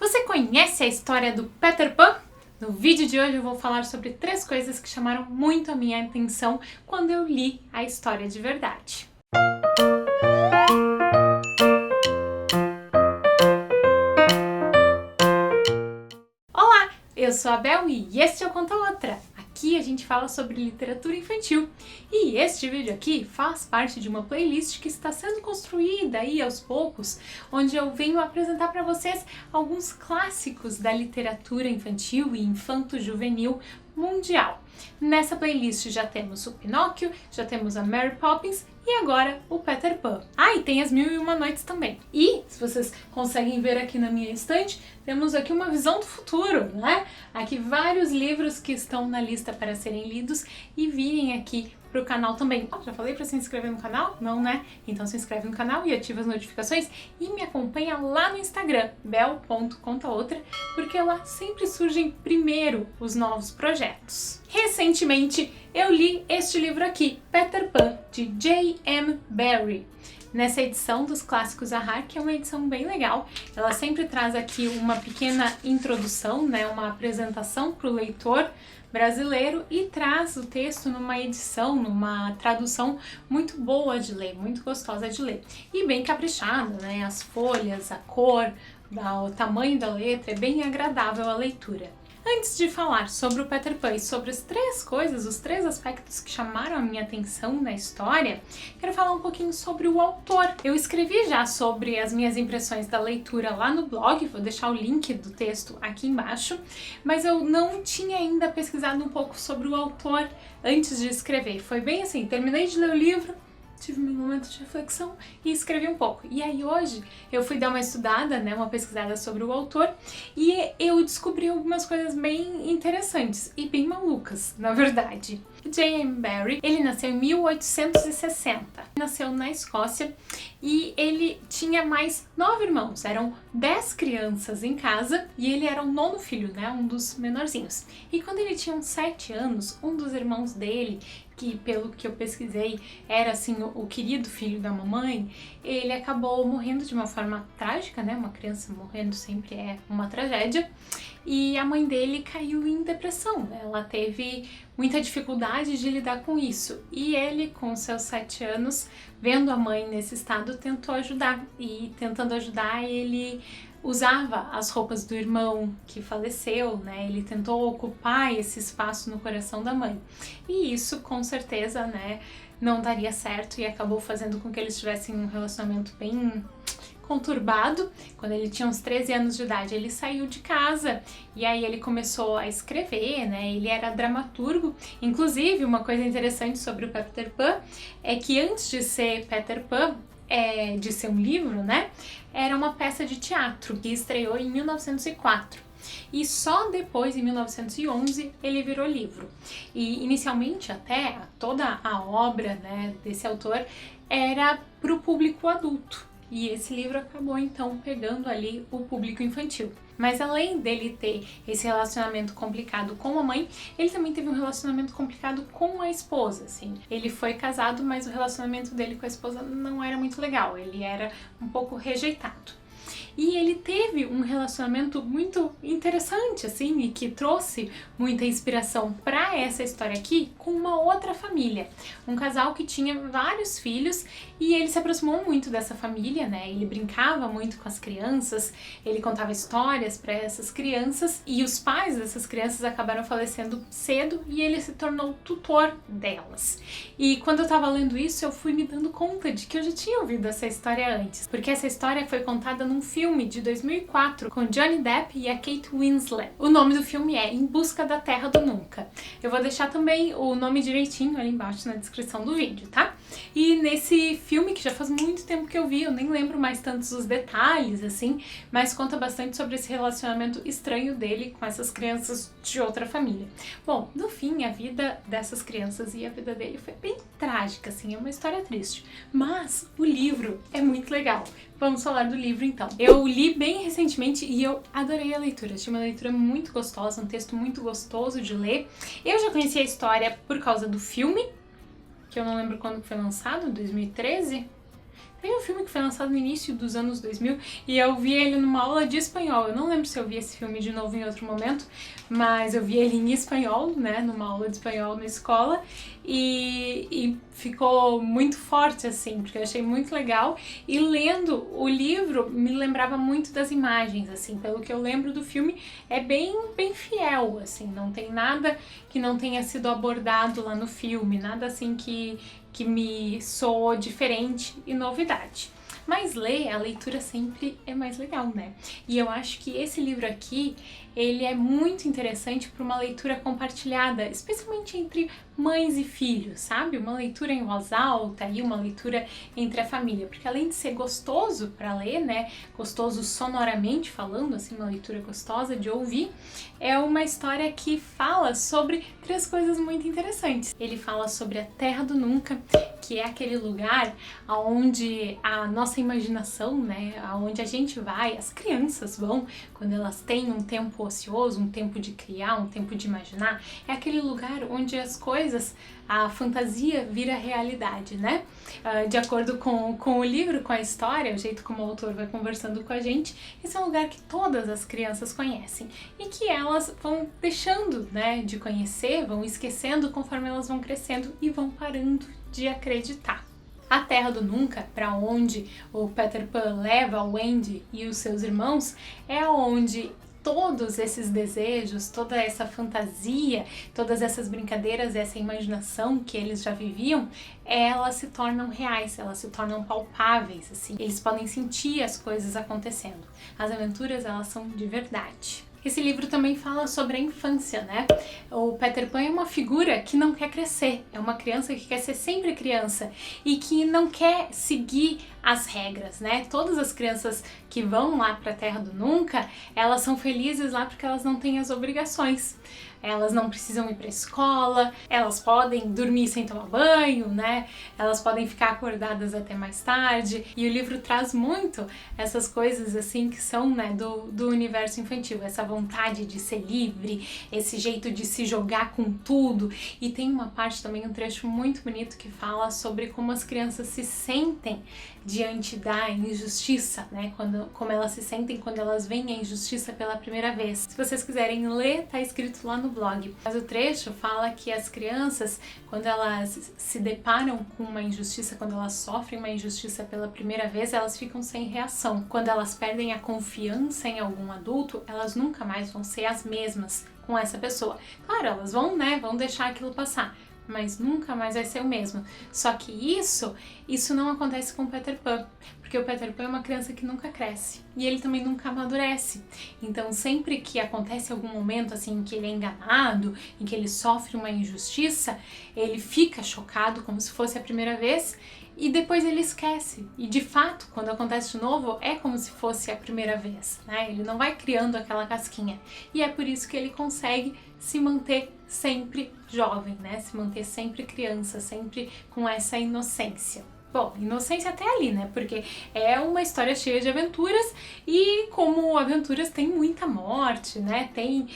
Você conhece a história do Peter Pan? No vídeo de hoje eu vou falar sobre 3 coisas que chamaram muito a minha atenção quando eu li a história de verdade. Olá, eu sou a Bel e este é o Conta Outra. Aqui a gente fala sobre literatura infantil e este vídeo aqui faz parte de uma playlist que está sendo construída aí aos poucos, onde eu venho apresentar para vocês alguns clássicos da literatura infantil e infanto-juvenil mundial. Nessa playlist já temos o Pinóquio, já temos a Mary Poppins e agora o Peter Pan. Ah, e tem as Mil e Uma Noites também. E, se vocês conseguem ver aqui na minha estante, temos aqui uma visão do futuro, né? Aqui vários livros que estão na lista para serem lidos e virem aqui pro canal também. Já falei para se inscrever no canal? Não, né? Então se inscreve no canal e ativa as notificações e me acompanha lá no Instagram, bel.contaoutra, porque lá sempre surgem primeiro os novos projetos. Recentemente eu li este livro aqui, Peter Pan, de J.M. Barrie. Nessa edição dos Clássicos Ahá, que é uma edição bem legal. Ela sempre traz aqui uma pequena introdução, né, uma apresentação para o leitor brasileiro e traz o texto numa edição, numa tradução muito boa de ler, muito gostosa de ler. E bem caprichada, né, as folhas, a cor, o tamanho da letra, é bem agradável a leitura. Antes de falar sobre o Peter Pan e sobre as 3 coisas, os 3 aspectos que chamaram a minha atenção na história, quero falar um pouquinho sobre o autor. Eu escrevi já sobre as minhas impressões da leitura lá no blog, vou deixar o link do texto aqui embaixo, mas eu não tinha ainda pesquisado um pouco sobre o autor antes de escrever. Foi bem assim, terminei de ler o livro, tive um momento de reflexão e escrevi um pouco. E aí hoje eu fui dar uma estudada, né, uma pesquisada sobre o autor e eu descobri algumas coisas bem interessantes e bem malucas, na verdade. J.M. Barrie, ele nasceu em 1860, nasceu na Escócia e ele tinha mais 9 irmãos, eram 10 crianças em casa e ele era o 9º filho, né, um dos menorzinhos. E quando ele tinha uns 7 anos, um dos irmãos dele, que pelo que eu pesquisei era assim o querido filho da mamãe, ele acabou morrendo de uma forma trágica, né, uma criança morrendo sempre é uma tragédia, e a mãe dele caiu em depressão, né? Ela teve muita dificuldade de lidar com isso e ele, com seus 7 anos, vendo a mãe nesse estado, tentou ajudar e tentando ajudar ele usava as roupas do irmão que faleceu, né? Ele tentou ocupar esse espaço no coração da mãe e isso com certeza, né, não daria certo e acabou fazendo com que eles tivessem um relacionamento bem conturbado. Quando ele tinha uns 13 anos de idade, ele saiu de casa e aí ele começou a escrever, né? Ele era dramaturgo. Inclusive, uma coisa interessante sobre o Peter Pan é que antes de ser Peter Pan, de ser um livro, né? Era uma peça de teatro que estreou em 1904. E só depois, em 1911, ele virou livro. E inicialmente até toda a obra, né, desse autor era para o público adulto. E esse livro acabou então pegando ali o público infantil. Mas além dele ter esse relacionamento complicado com a mãe, ele também teve um relacionamento complicado com a esposa, assim. Ele foi casado, mas o relacionamento dele com a esposa não era muito legal, ele era um pouco rejeitado. E ele teve um relacionamento muito interessante, assim, e que trouxe muita inspiração para essa história aqui com uma outra família. Um casal que tinha vários filhos e ele se aproximou muito dessa família, né? Ele brincava muito com as crianças, ele contava histórias para essas crianças e os pais dessas crianças acabaram falecendo cedo e ele se tornou tutor delas. E quando eu tava lendo isso, eu fui me dando conta de que eu já tinha ouvido essa história antes, porque essa história foi contada num filme de 2004 com Johnny Depp e a Kate Winslet. O nome do filme é Em Busca da Terra do Nunca. Eu vou deixar também o nome direitinho ali embaixo na descrição do vídeo, tá? E nesse filme, que já faz muito tempo que eu vi, eu nem lembro mais tantos os detalhes, assim, mas conta bastante sobre esse relacionamento estranho dele com essas crianças de outra família. Bom, no fim, a vida dessas crianças e a vida dele foi bem trágica, assim, é uma história triste. Mas o livro é muito legal. Vamos falar do livro então. Eu li bem recentemente e eu adorei a leitura. Achei uma leitura muito gostosa, um texto muito gostoso de ler. Eu já conheci a história por causa do filme, que eu não lembro quando foi lançado, 2013? Tem um filme que foi lançado no início dos anos 2000 e eu vi ele numa aula de espanhol. Eu não lembro se eu vi esse filme de novo em outro momento, mas eu vi ele em espanhol, né, numa aula de espanhol na escola, e ficou muito forte, assim, porque eu achei muito legal. E lendo o livro, me lembrava muito das imagens, assim, pelo que eu lembro do filme, é bem fiel, assim, não tem nada que não tenha sido abordado lá no filme, nada assim que me soou diferente e novidade. Mas ler, a leitura sempre é mais legal, né? E eu acho que esse livro aqui, ele é muito interessante para uma leitura compartilhada, especialmente entre mães e filhos, sabe? Uma leitura em voz alta e uma leitura entre a família, porque além de ser gostoso para ler, né? Gostoso sonoramente falando, assim, uma leitura gostosa de ouvir, é uma história que fala sobre 3 coisas muito interessantes. Ele fala sobre a Terra do Nunca, que é aquele lugar onde a nossa imaginação, né, aonde a gente vai, as crianças vão quando elas têm um tempo ocioso, um tempo de criar, um tempo de imaginar, é aquele lugar onde as coisas, a fantasia vira realidade, né? De acordo com o livro, com a história, o jeito como o autor vai conversando com a gente, esse é um lugar que todas as crianças conhecem e que elas vão deixando, né, de conhecer, vão esquecendo conforme elas vão crescendo e vão parando de acreditar. A Terra do Nunca, para onde o Peter Pan leva o Wendy e os seus irmãos, é onde todos esses desejos, toda essa fantasia, todas essas brincadeiras, essa imaginação que eles já viviam, elas se tornam reais, elas se tornam palpáveis, assim. Eles podem sentir as coisas acontecendo. As aventuras, elas são de verdade. Esse livro também fala sobre a infância, né? O Peter Pan é uma figura que não quer crescer, é uma criança que quer ser sempre criança e que não quer seguir as regras, né? Todas as crianças que vão lá para a Terra do Nunca, elas são felizes lá porque elas não têm as obrigações. Elas não precisam ir para a escola, elas podem dormir sem tomar banho, né? Elas podem ficar acordadas até mais tarde. E o livro traz muito essas coisas assim que são, né, do universo infantil, essa vontade de ser livre, esse jeito de se jogar com tudo. E tem uma parte também, um trecho muito bonito que fala sobre como as crianças se sentem diante da injustiça, né? Como elas se sentem quando elas veem a injustiça pela primeira vez. Se vocês quiserem ler, tá escrito lá no blog. Mas o trecho fala que as crianças, quando elas se deparam com uma injustiça, quando elas sofrem uma injustiça pela primeira vez, elas ficam sem reação. Quando elas perdem a confiança em algum adulto, elas nunca mais vão ser as mesmas com essa pessoa. Claro, elas vão, né, vão deixar aquilo passar, mas nunca mais vai ser o mesmo. Só que isso não acontece com o Peter Pan, porque o Peter Pan é uma criança que nunca cresce e ele também nunca amadurece. Então sempre que acontece algum momento assim em que ele é enganado, em que ele sofre uma injustiça, ele fica chocado como se fosse a primeira vez e depois ele esquece. E de fato, quando acontece de novo, é como se fosse a primeira vez, né? Ele não vai criando aquela casquinha. E é por isso que ele consegue se manter sempre jovem, né? Se manter sempre criança, sempre com essa inocência. Bom, inocência até ali, né? Porque é uma história cheia de aventuras e como aventuras tem muita morte, né? Tem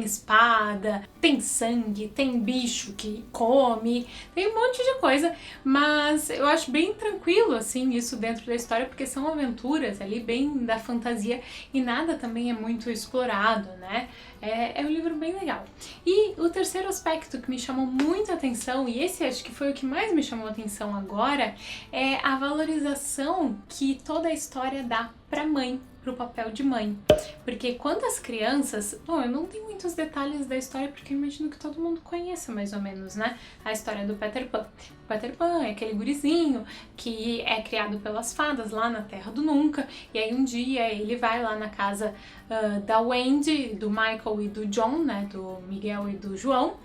espada, tem sangue, tem bicho que come, tem um monte de coisa, mas eu acho bem tranquilo, assim, isso dentro da história, porque são aventuras ali bem da fantasia e nada também é muito explorado, né? É um livro bem legal. E o terceiro aspecto que me chamou muito a atenção, e esse acho que foi o que mais me chamou a atenção agora, é a valorização que toda a história dá pra mãe, pro papel de mãe. Porque quando as crianças... Bom, eu não tenho muitos detalhes da história porque eu imagino que todo mundo conheça mais ou menos, né? A história do Peter Pan. O Peter Pan é aquele gurizinho que é criado pelas fadas lá na Terra do Nunca. E aí um dia ele vai lá na casa da Wendy, do Michael e do John, né? Do Miguel e do João.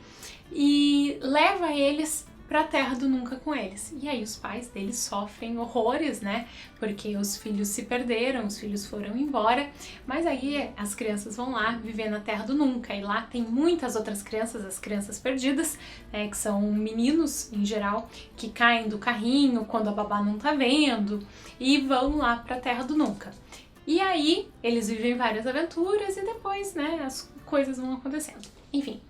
E leva eles pra Terra do Nunca com eles. E aí os pais deles sofrem horrores, né? Porque os filhos se perderam, os filhos foram embora, mas aí as crianças vão lá viver na Terra do Nunca, e lá tem muitas outras crianças, as crianças perdidas, né, que são meninos em geral, que caem do carrinho quando a babá não tá vendo, e vão lá pra Terra do Nunca. E aí eles vivem várias aventuras e depois, né, as coisas vão acontecendo. Enfim.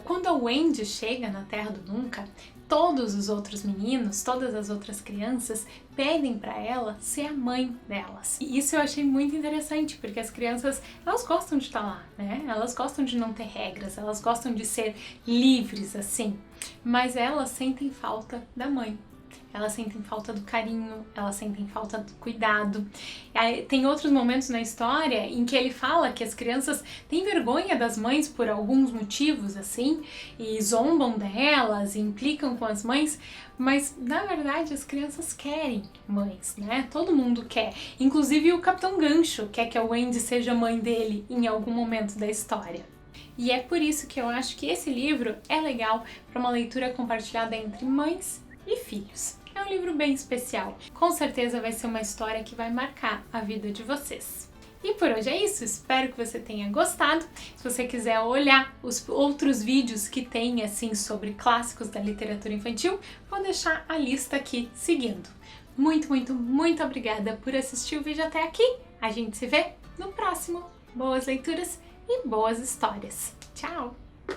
Quando a Wendy chega na Terra do Nunca, todos os outros meninos, todas as outras crianças pedem para ela ser a mãe delas. E isso eu achei muito interessante, porque as crianças, elas gostam de estar lá, né? Elas gostam de não ter regras, elas gostam de ser livres assim, mas elas sentem falta da mãe. Elas sentem falta do carinho, elas sentem falta do cuidado. Aí, tem outros momentos na história em que ele fala que as crianças têm vergonha das mães por alguns motivos, assim, e zombam delas, e implicam com as mães, mas na verdade as crianças querem mães, né? Todo mundo quer. Inclusive o Capitão Gancho quer que a Wendy seja mãe dele em algum momento da história. E é por isso que eu acho que esse livro é legal para uma leitura compartilhada entre mães e filhos. É um livro bem especial. Com certeza vai ser uma história que vai marcar a vida de vocês. E por hoje é isso, espero que você tenha gostado. Se você quiser olhar os outros vídeos que tem assim sobre clássicos da literatura infantil, vou deixar a lista aqui seguindo. Muito, muito, muito obrigada por assistir o vídeo até aqui. A gente se vê no próximo. Boas leituras e boas histórias. Tchau!